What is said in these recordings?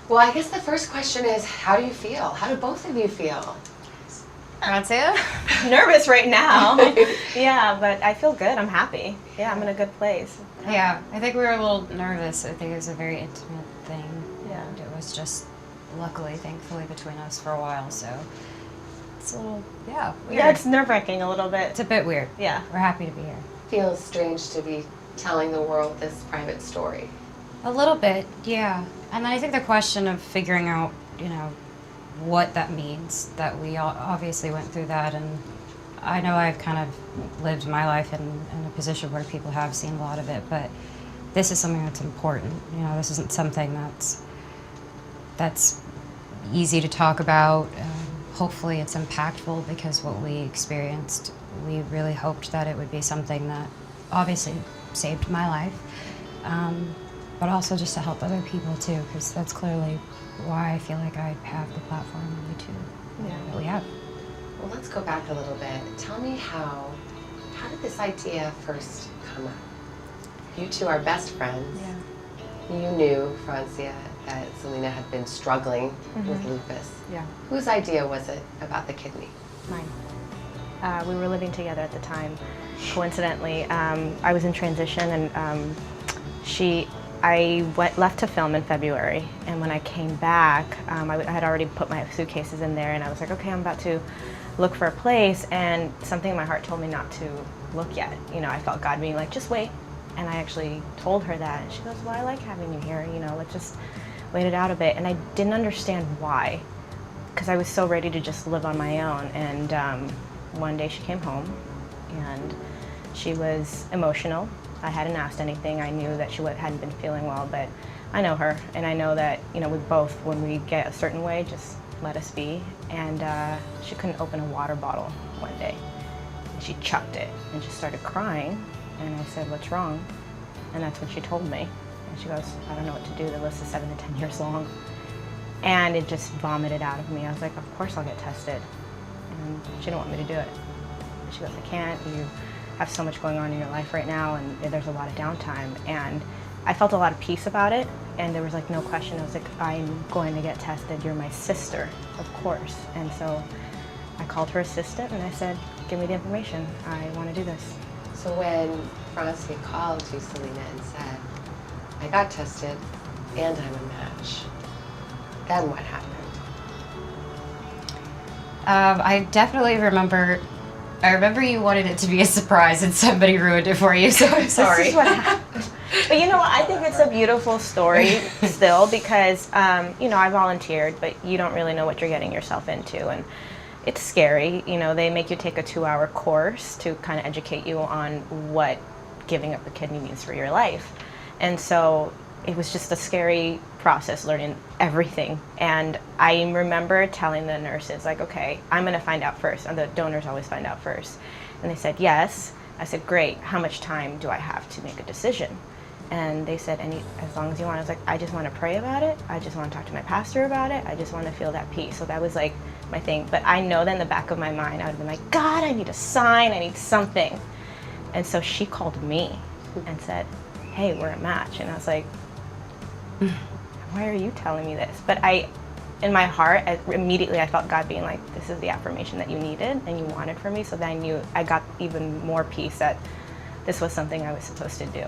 Well, I guess the first question is, how do you feel? How do both of you feel? Francia? Nervous right now. Yeah, but I feel good. I'm happy. Yeah, I'm in a good place. Yeah, I think we were a little nervous. I think it was a very intimate thing. Yeah. And it was just, luckily, thankfully, between us for a while, so it's a little, weird. Yeah, it's nerve-wracking a little bit. It's a bit weird. Yeah. We're happy to be here. Feels strange to be telling the world this private story. A little bit, yeah. And then I think the question of figuring out, what that means, that we all obviously went through that, and I know I've kind of lived my life in a position where people have seen a lot of it, but this is something that's important. This isn't something that's easy to talk about. Hopefully it's impactful, because what we experienced, we really hoped that it would be something that obviously saved my life, but also just to help other people too, because that's clearly why I feel like I have the platform that we have. Well, let's go back a little bit. Tell me how did this idea first come up? You two are best friends. Yeah. You knew, Francia, that Selena had been struggling with lupus. Yeah. Whose idea was it about the kidney? Mine. We were living together at the time. Coincidentally, I was in transition, and I left to film in February, and when I came back, I had already put my suitcases in there, and I was like, okay, I'm about to look for a place, and something in my heart told me not to look yet. I felt God being like, just wait, and I actually told her that, and she goes, well, I like having you here, let's just wait it out a bit, and I didn't understand why, because I was so ready to just live on my own, and one day she came home, and she was emotional. I hadn't asked anything. I knew that she hadn't been feeling well, but I know her, and I know that, we both, when we get a certain way, just let us be. And she couldn't open a water bottle one day. And she chucked it and just started crying. And I said, what's wrong? And that's when she told me. And she goes, I don't know what to do. The list is 7 to 10 years long. And it just vomited out of me. I was like, of course I'll get tested. And she didn't want me to do it. And she goes, I can't. You have so much going on in your life right now, and there's a lot of downtime. And I felt a lot of peace about it, and there was like no question. I was like, I'm going to get tested. You're my sister, of course. And so I called her assistant and I said, give me the information. I want to do this. So when Francia called you, Selena, and said, I got tested and I'm a match, then what happened? I definitely remember you wanted it to be a surprise, and somebody ruined it for you, so I'm sorry. This is what happened. But you know what? I think it's a beautiful story still, because, I volunteered, but you don't really know what you're getting yourself into. And it's scary. They make you take a 2-hour course to kind of educate you on what giving up a kidney means for your life. And so it was just a scary process, learning everything. And I remember telling the nurses, like, okay, I'm going to find out first. And the donors always find out first. And they said, yes. I said, great. How much time do I have to make a decision? And they said, as long as you want. I was like, I just want to pray about it. I just want to talk to my pastor about it. I just want to feel that peace. So that was like my thing. But I know that in the back of my mind, I would have been like, God, I need a sign. I need something. And so she called me and said, hey, we're a match. And I was like, why are you telling me this? But in my heart, immediately I felt God being like, this is the affirmation that you needed and you wanted from me. So then I got even more peace that this was something I was supposed to do.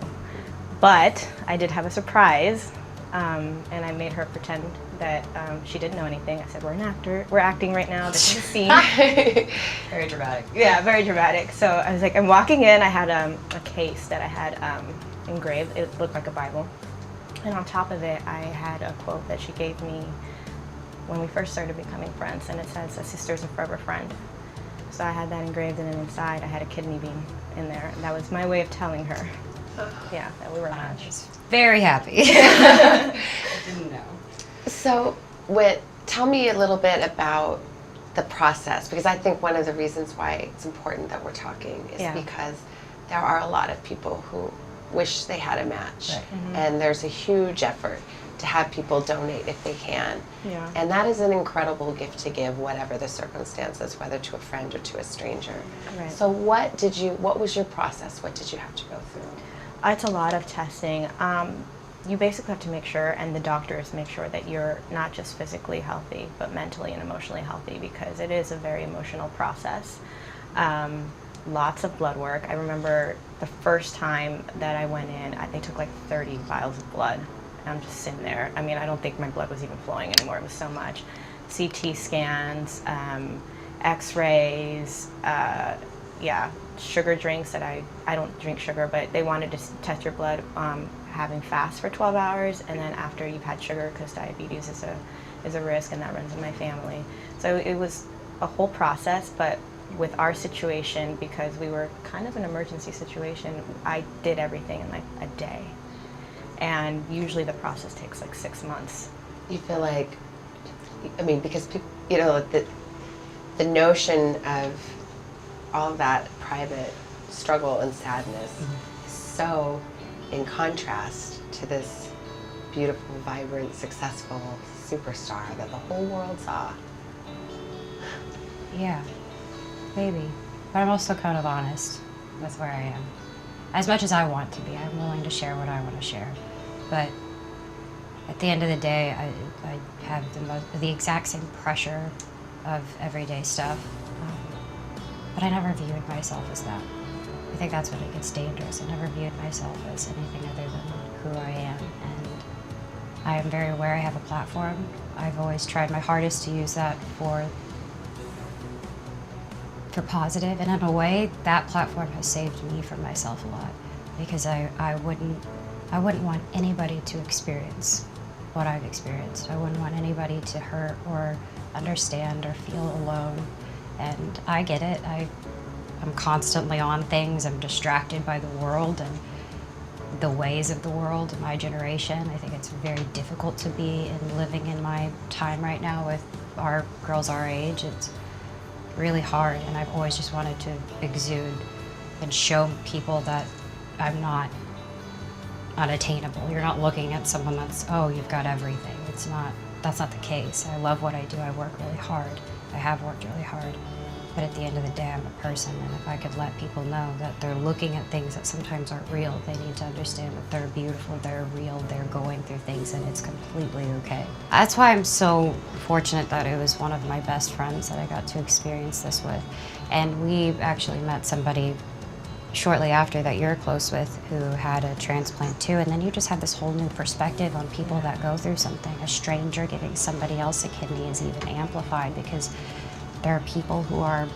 But I did have a surprise, and I made her pretend that she didn't know anything. I said, we're acting right now, this is a scene. Very dramatic. Yeah, very dramatic. So I was like, I'm walking in, I had a case that I had engraved. It looked like a Bible. And on top of it, I had a quote that she gave me when we first started becoming friends, and it says, a sister's a forever friend. So I had that engraved, and then inside I had a kidney bean in there. And that was my way of telling her, yeah, that we were a match. Very happy. I didn't know. So tell me a little bit about the process, because I think one of the reasons why it's important that we're talking is because there are a lot of people who wish they had a match. Right. Mm-hmm. And there's a huge effort to have people donate if they can. Yeah. And that is an incredible gift to give, whatever the circumstances, whether to a friend or to a stranger. Right. So what was your process? What did you have to go through? It's a lot of testing. you basically have to make sure, and the doctors make sure, that you're not just physically healthy, but mentally and emotionally healthy, because it is a very emotional process. Lots of blood work. I remember the first time that I went in, they took like 30 vials of blood. And I'm just sitting there. I mean, I don't think my blood was even flowing anymore. It was so much. CT scans, X-rays, sugar drinks that I don't drink sugar, but they wanted to test your blood having fast for 12 hours, and then after you've had sugar, because diabetes is a risk, and that runs in my family. So it was a whole process, but with our situation, because we were kind of an emergency situation, I did everything in like a day. And usually the process takes like 6 months. You feel like, I mean, because people, you know, the notion of all of that private struggle and sadness is so in contrast to this beautiful, vibrant, successful superstar that the whole world saw. Yeah, maybe. But I'm also kind of honest with where I am. As much as I want to be, I'm willing to share what I want to share. But at the end of the day, I have the exact same pressure of everyday stuff. But I never viewed myself as that. I think that's when it gets dangerous. I never viewed myself as anything other than who I am. And I am very aware I have a platform. I've always tried my hardest to use that for positive, and in a way, that platform has saved me from myself a lot, because I wouldn't want anybody to experience what I've experienced. I wouldn't want anybody to hurt or understand or feel alone. And I get it. I'm constantly on things. I'm distracted by the world and the ways of the world, my generation. I think it's very difficult to be living in my time right now with our girls our age. It's really hard, and I've always just wanted to exude and show people that I'm not unattainable. You're not looking at someone that's, oh, you've got everything. That's not the case. I love what I do. I work really hard. I have worked really hard. But at the end of the day, I'm a person, and if I could let people know that they're looking at things that sometimes aren't real, they need to understand that they're beautiful, they're real, they're going through things, and it's completely okay. That's why I'm so fortunate that it was one of my best friends that I got to experience this with. And we actually met somebody shortly after that you're close with who had a transplant too, and then you just have this whole new perspective on people that go through something. A stranger giving somebody else a kidney is even amplified, because there are people who are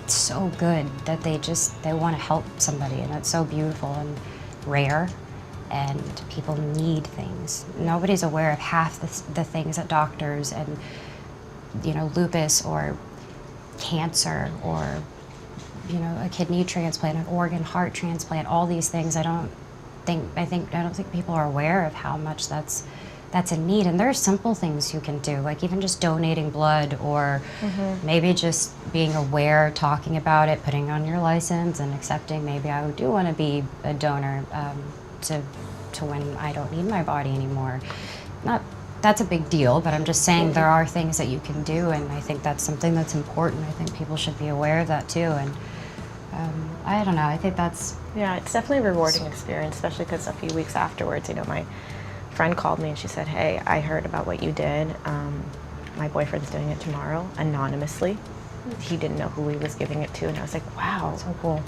so good that they want to help somebody, and that's so beautiful and rare, and people need things. Nobody's aware of half the things that doctors and, you know, lupus or cancer or, you know, a kidney transplant, an organ, heart transplant, all these things. I don't think people are aware of how much that's a need. And there are simple things you can do, like even just donating blood, or maybe just being aware, talking about it, putting on your license and accepting maybe I do want to be a donor to when I don't need my body anymore. That's a big deal, but I'm just saying there are things that you can do, and I think that's something that's important. I think people should be aware of that too. And I don't know, I think that's... Yeah, it's definitely a rewarding experience, especially because a few weeks afterwards, you know, my friend called me and she said, hey, I heard about what you did. My boyfriend's doing it tomorrow, anonymously. He didn't know who he was giving it to, and I was like, wow. So cool.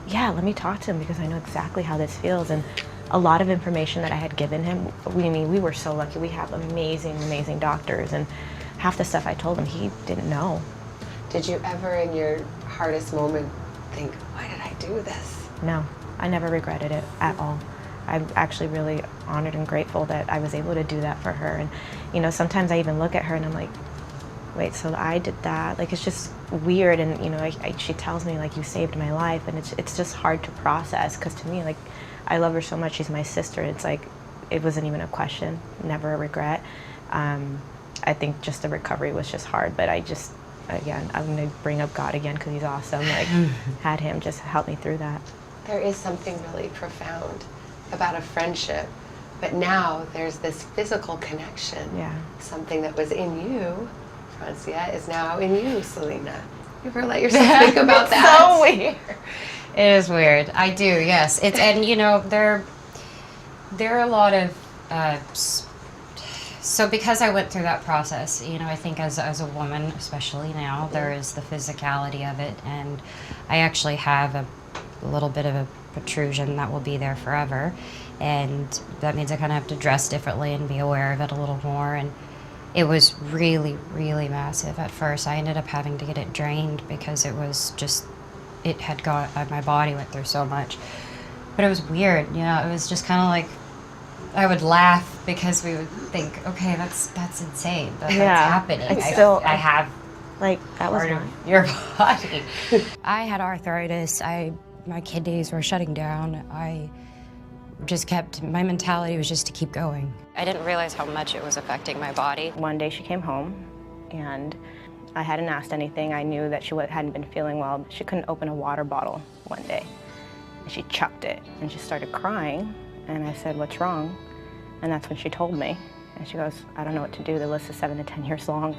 Yeah, let me talk to him, because I know exactly how this feels. And a lot of information that I had given him, we were so lucky. We have amazing, amazing doctors, and half the stuff I told him, he didn't know. Did you ever, in your hardest moment, think, why did I do this? No, I never regretted it at all. I'm actually really honored and grateful that I was able to do that for her. And, you know, sometimes I even look at her and I'm like, wait, so I did that? Like, it's just weird. And, you know, she tells me, like, you saved my life. And it's just hard to process, because to me, like, I love her so much. She's my sister. It's like, it wasn't even a question, never a regret. I think just the recovery was just hard. But again, I'm going to bring up God again, because he's awesome. Like, had him just help me through that. There is something really profound about a friendship, but now there's this physical connection. Yeah. Something that was in you, Francia, is now in you, Selena. You ever let yourself think about that? So weird. It is weird. I do, yes. And you know, There are a lot of, so because I went through that process, you know, I think as a woman, especially now, there is the physicality of it, and I actually have a little bit of a protrusion that will be there forever, and that means I kind of have to dress differently and be aware of it a little more, and it was really, really massive at first. I ended up having to get it drained because it was just, it had got, my body went through so much. But it was weird, you know, it was just kind of like, I would laugh because we would think, okay, that's insane. That's happening. I have like that was part of your body. I had arthritis. My kidneys were shutting down. I just kept, my mentality was just to keep going. I didn't realize how much it was affecting my body. One day she came home, and I hadn't asked anything. I knew that she hadn't been feeling well. She couldn't open a water bottle one day. And she chucked it, and she started crying. And I said, "What's wrong?" And that's when she told me. And she goes, "I don't know what to do. The list is 7 to 10 years long."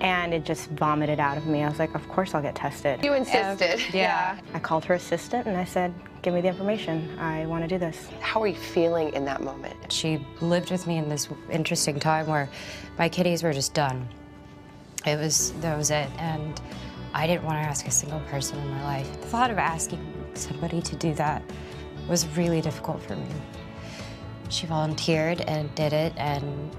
And it just vomited out of me. I was like, of course I'll get tested. You insisted. Yeah. I called her assistant and I said, "Give me the information. I want to do this." How were you feeling in that moment? She lived with me in this interesting time where my kidneys were just done. That was it. And I didn't want to ask a single person in my life. The thought of asking somebody to do that was really difficult for me. She volunteered and did it, and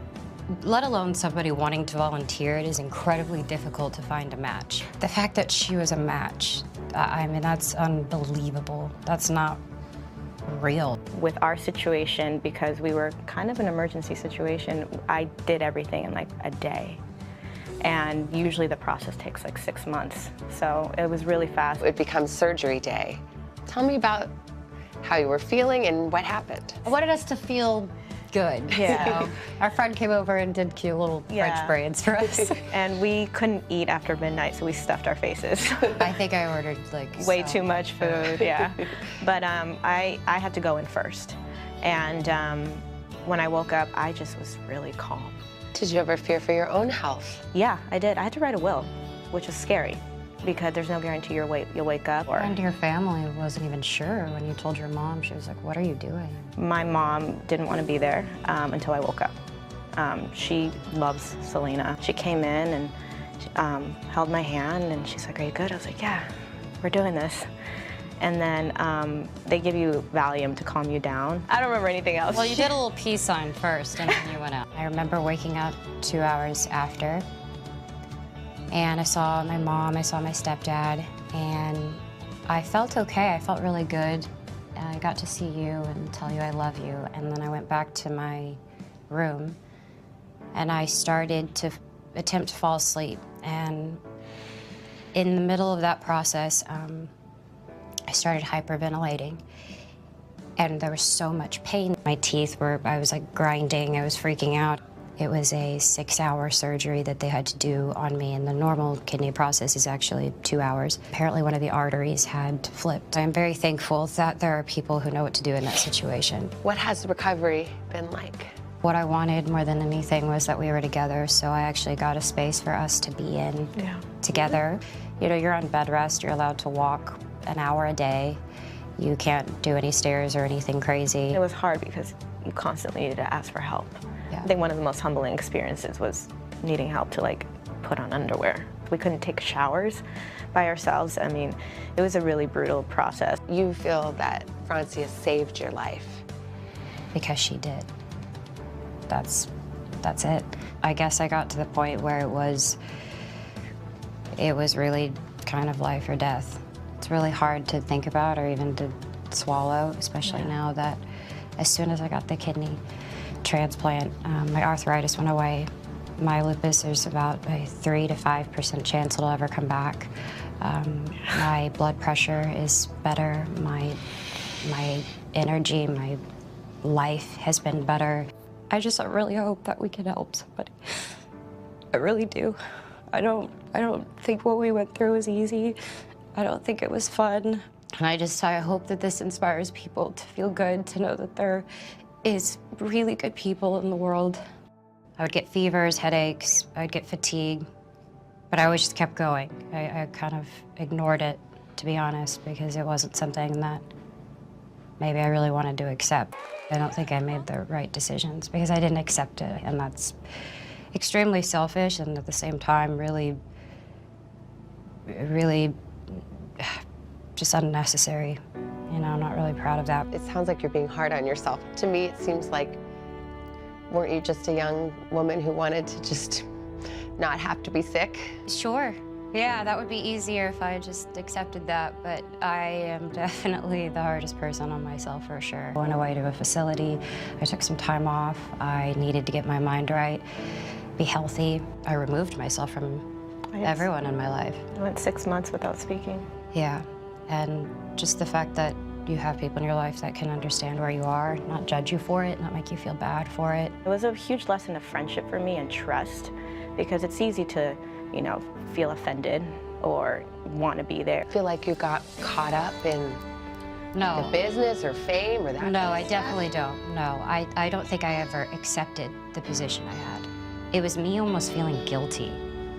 let alone somebody wanting to volunteer, it is incredibly difficult to find a match. The fact that she was a match, I mean, that's unbelievable. That's not real. With our situation, because we were kind of an emergency situation, I did everything in like a day. And usually the process takes like 6 months. So it was really fast. It becomes surgery day. Tell me about how you were feeling and what happened. I wanted us to feel good. Yeah. So our friend came over and did cute little French braids for us. And we couldn't eat after midnight, so we stuffed our faces. I think I ordered like way too much food, yeah. But I had to go in first. And when I woke up, I just was really calm. Did you ever fear for your own health? Yeah, I did. I had to write a will, which was scary because there's no guarantee you'll wake up. And your family wasn't even sure when you told your mom. She was like, "What are you doing?" My mom didn't want to be there until I woke up. She loves Selena. She came in and held my hand, and she's like, "Are you good?" I was like, "Yeah, we're doing this." And then they give you Valium to calm you down. I don't remember anything else. Well, you did a little peace sign first, and then you went out. I remember waking up 2 hours after, and I saw my mom, I saw my stepdad, and I felt okay. I felt really good. I got to see you and tell you I love you, and then I went back to my room, and I started to attempt to fall asleep. And in the middle of that process, I started hyperventilating, and there was so much pain. My teeth were, I was like grinding, I was freaking out. It was a 6-hour surgery that they had to do on me, and the normal kidney process is actually 2 hours. Apparently one of the arteries had flipped. I'm very thankful that there are people who know what to do in that situation. What has the recovery been like? What I wanted more than anything was that we were together, so I actually got a space for us to be in together. You know, you're on bed rest, you're allowed to walk an hour a day. You can't do any stairs or anything crazy. It was hard because you constantly needed to ask for help. Yeah. I think one of the most humbling experiences was needing help to like put on underwear. We couldn't take showers by ourselves. I mean, it was a really brutal process. You feel that Francia saved your life? Because she did. That's it. I guess I got to the point where it was really kind of life or death. It's really hard to think about or even to swallow, especially now that as soon as I got the kidney transplant, my arthritis went away. My lupus, there's about a 3 to 5% chance it'll ever come back. My blood pressure is better. My energy, my life has been better. I just really hope that we can help somebody. I really do. I don't think what we went through was easy. I don't think it was fun. And I hope that this inspires people to feel good, to know that there is really good people in the world. I would get fevers, headaches, I'd get fatigue, but I always just kept going. I kind of ignored it, to be honest, because it wasn't something that maybe I really wanted to accept. I don't think I made the right decisions because I didn't accept it, and that's extremely selfish and at the same time really just unnecessary. You know, I'm not really proud of that. It sounds like you're being hard on yourself. To me, it seems like, weren't you just a young woman who wanted to just not have to be sick? Sure. Yeah, that would be easier if I just accepted that, but I am definitely the hardest person on myself for sure. I went away to a facility, I took some time off, I needed to get my mind right, be healthy. I removed myself from everyone in my life. I went 6 months without speaking. Yeah, and just the fact that you have people in your life that can understand where you are, not judge you for it, not make you feel bad for it. It was a huge lesson of friendship for me and trust, because it's easy to, you know, feel offended or want to be there. I feel like you got caught up in No. the business or fame or that kind No, of I stuff? definitely don't. No, I don't think I ever accepted the position I had. It was me almost feeling guilty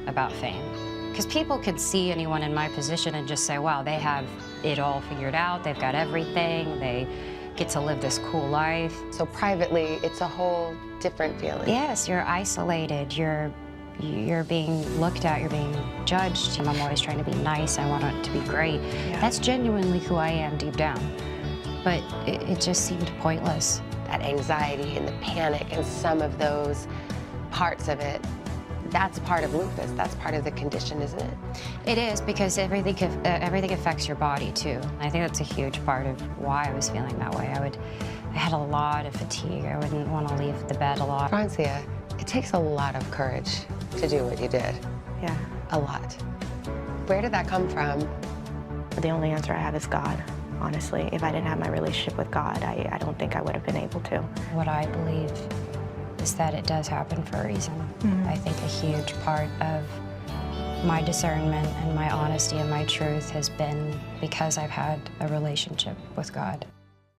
about fame. Because people could see anyone in my position and just say, wow, they have it all figured out, they've got everything, they get to live this cool life. So privately, it's a whole different feeling. Yes, you're isolated, you're being looked at, you're being judged. I'm always trying to be nice, I want it to be great. Yeah. That's genuinely who I am deep down. But it just seemed pointless. That anxiety and the panic and some of those parts of it, that's part of lupus. That's part of the condition, isn't it? It is, because everything affects your body too. I think that's a huge part of why I was feeling that way. I had a lot of fatigue. I wouldn't want to leave the bed a lot. Francia, it takes a lot of courage to do what you did. Yeah. A lot. Where did that come from? The only answer I have is God, honestly. If I didn't have my relationship with God, I don't think I would have been able to. What I believe is that it does happen for a reason. I think a huge part of my discernment and my honesty and my truth has been because I've had a relationship with God.